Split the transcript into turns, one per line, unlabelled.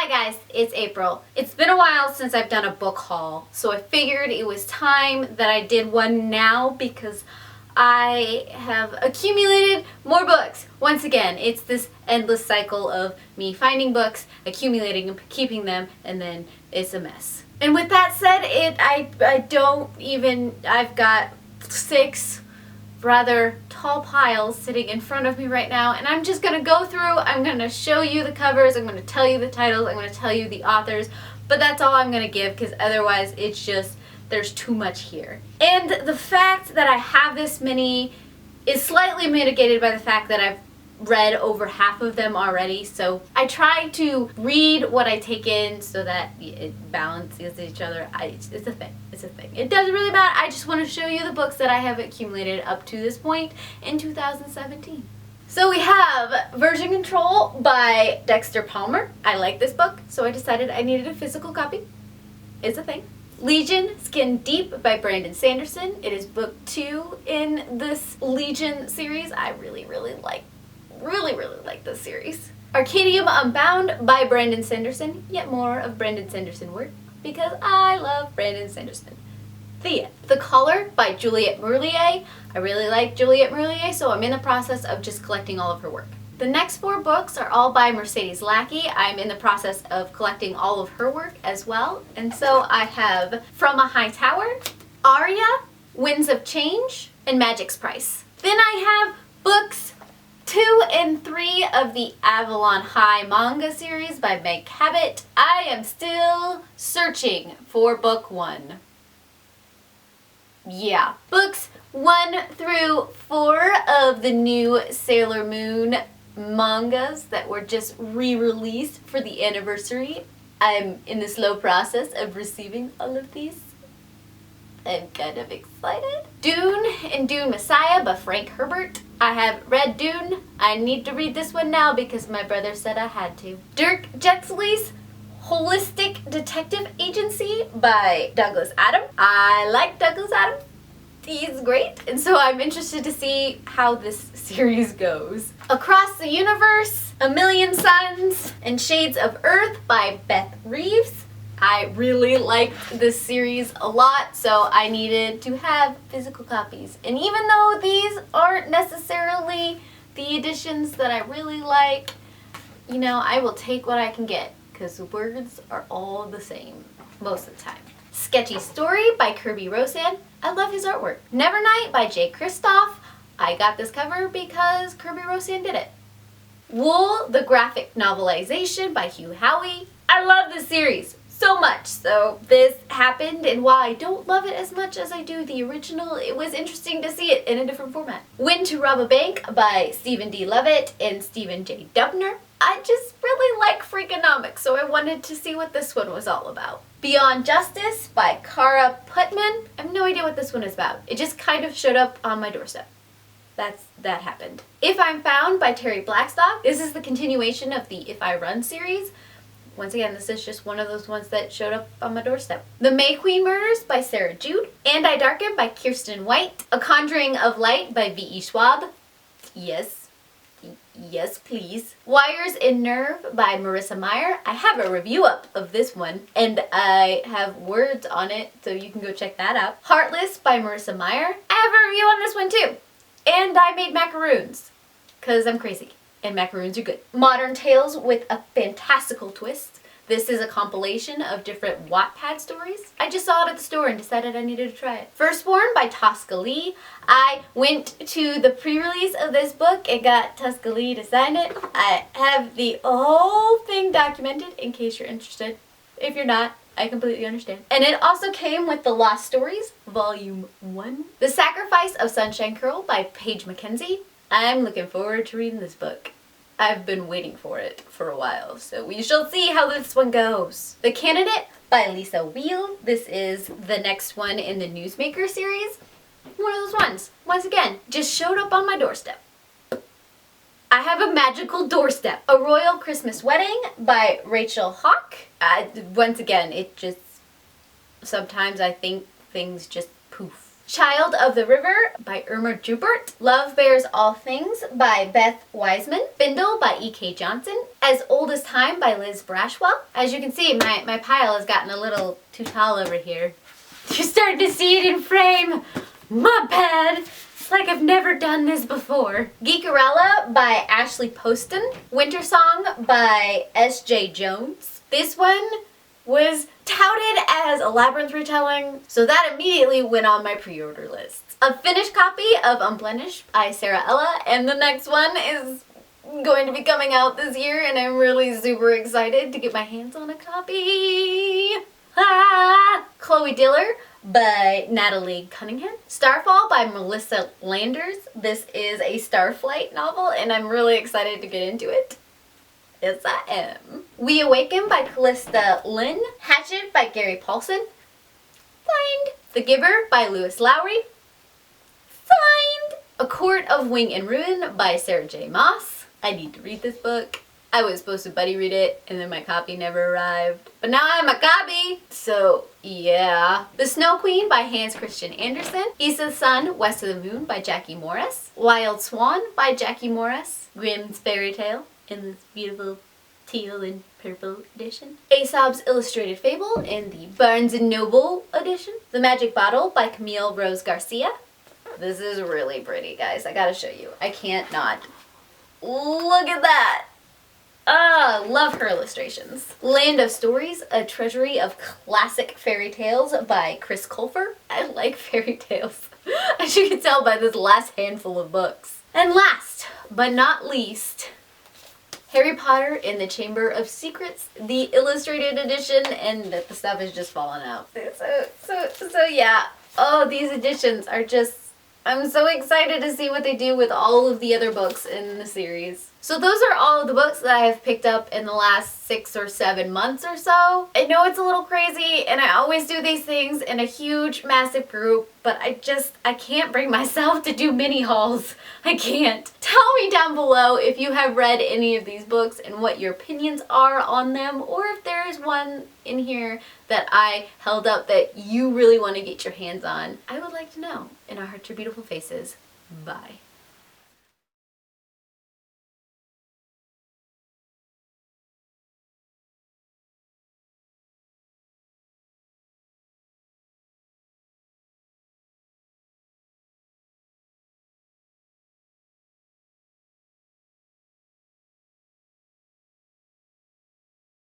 Hi guys, it's April. It's been a while since I've done a book haul, so I figured it was time that I did one now because I have accumulated more books. Once again, it's this endless cycle of me finding books, accumulating them, keeping them, and then it's a mess. And with that said, I've got 6 rather tall piles sitting in front of me right now, and I'm just gonna go through. I'm gonna show you the covers, I'm gonna tell you the titles, I'm gonna tell you the authors, but that's all I'm gonna give because otherwise it's just, there's too much here. And the fact that I have this many is slightly mitigated by the fact that I've read over half of them already, so I try to read what I take in so that it balances each other. It's a thing. It doesn't really matter. I just want to show you the books that I have accumulated up to this point in 2017. So we have Version Control by Dexter Palmer. I like this book, so I decided I needed a physical copy. It's a thing. Legion Skin Deep by Brandon Sanderson. It is book 2 in this Legion series. I really like this series. Arcadium Unbound by Brandon Sanderson. Yet more of Brandon Sanderson work because I love Brandon Sanderson. The Caller by Juliette Murlier. I really like Juliette Murlier, so I'm in the process of just collecting all of her work. The next 4 books are all by Mercedes Lackey. I'm in the process of collecting all of her work as well. And so I have From a High Tower, Aria, Winds of Change, and Magic's Price. Then I have books 2 and 3 of the Avalon High manga series by Meg Cabot. I am still searching for book 1. Yeah. Books 1 through 4 of the new Sailor Moon mangas that were just re-released for the anniversary. I'm in the slow process of receiving all of these. I'm kind of excited. Dune and Dune Messiah by Frank Herbert. I have read Dune. I need to read this one now because my brother said I had to. Dirk Gently's Holistic Detective Agency by Douglas Adams. I like Douglas Adams. He's great. And so I'm interested to see how this series goes. Across the Universe, A Million Suns, and Shades of Earth by Beth Reeves. I really liked this series a lot, so I needed to have physical copies. And even though these aren't necessarily the editions that I really like, you know, I will take what I can get because the words are all the same most of the time. Sketchy Story by Kirby Rosan. I love his artwork. Nevernight by Jay Kristoff. I got this cover because Kirby Rosan did it. Wool, the graphic novelization by Hugh Howey. I love this series so much. So this happened, and while I don't love it as much as I do the original, it was interesting to see it in a different format. When to Rob a Bank by Stephen D. Levitt and Stephen J. Dubner. I just really like Freakonomics, so I wanted to see what this one was all about. Beyond Justice by Kara Putman. I have no idea what this one is about. It just kind of showed up on my doorstep. That happened. If I'm Found by Terry Blackstock. This is the continuation of the If I Run series. Once again, this is just one of those ones that showed up on my doorstep. The May Queen Murders by Sarah Jude. And I Darken by Kirsten White. A Conjuring of Light by V.E. Schwab. Yes, please. Wires and Nerve by Marissa Meyer. I have a review up of this one, and I have words on it, so you can go check that out. Heartless by Marissa Meyer. I have a review on this one too. And I made macaroons, because I'm crazy, and macaroons are good. Modern Tales with a Fantastical Twist. This is a compilation of different Wattpad stories. I just saw it at the store and decided I needed to try it. Firstborn by Tosca Lee. I went to the pre-release of this book and got Tosca Lee to sign it. I have the whole thing documented in case you're interested. If you're not, I completely understand. And it also came with The Lost Stories, Volume 1. The Sacrifice of Sunshine Curl by Paige Mackenzie. I'm looking forward to reading this book. I've been waiting for it for a while, so we shall see how this one goes. The Candidate by Lisa Wheel. This is the next one in the Newsmaker series. One of those ones, once again, just showed up on my doorstep. I have a magical doorstep. A Royal Christmas Wedding by Rachel Hawk. Once again, it just, sometimes I think things just poof. Child of the River by Irma Jubert. Love Bears All Things by Beth Wiseman. Bindle by E.K. Johnson. As Old as Time by Liz Brashwell. As you can see, my pile has gotten a little too tall over here. You're starting to see it in frame. My bad. It's like I've never done this before. Geekerella by Ashley Poston. Winter Song by S.J. Jones. This one was touted as a Labyrinth retelling, so that immediately went on my pre-order list. A finished copy of Unblemished by Sara Ella, and the next one is going to be coming out this year, and I'm really super excited to get my hands on a copy. Chloe Diller by Natalie Cunningham. Starfall by Melissa Landers. This is a Starflight novel, and I'm really excited to get into it. Yes, I am. We Awaken by Callista Lynn. Hatchet by Gary Paulson. Signed. The Giver by Lewis Lowry. Signed. A Court of Wing and Ruin by Sarah J. Maas. I need to read this book. I was supposed to buddy read it, and then my copy never arrived. But now I have my copy! So, yeah. The Snow Queen by Hans Christian Andersen. East of the Sun, West of the Moon by Jackie Morris. Wild Swan by Jackie Morris. Grimm's Fairy Tale in this beautiful teal and purple edition. Aesop's Illustrated Fable in the Barnes & Noble edition. The Magic Bottle by Camille Rose Garcia. This is really pretty, guys. I gotta show you. I can't not. Look at that! Ah, love her illustrations. Land of Stories, a treasury of classic fairy tales by Chris Colfer. I like fairy tales, as you can tell by this last handful of books. And last, but not least, Harry Potter in the Chamber of Secrets, the illustrated edition, and the stuff is just falling out. So yeah. Oh, these editions are just, I'm so excited to see what they do with all of the other books in the series. So those are all of the books that I have picked up in the last 6 or 7 months or so. I know it's a little crazy, and I always do these things in a huge, massive group, but I can't bring myself to do mini hauls. I can't. Tell me down below if you have read any of these books and what your opinions are on them, or if there is one in here that I held up that you really want to get your hands on. I would like to know. And our hearts are beautiful faces. Bye.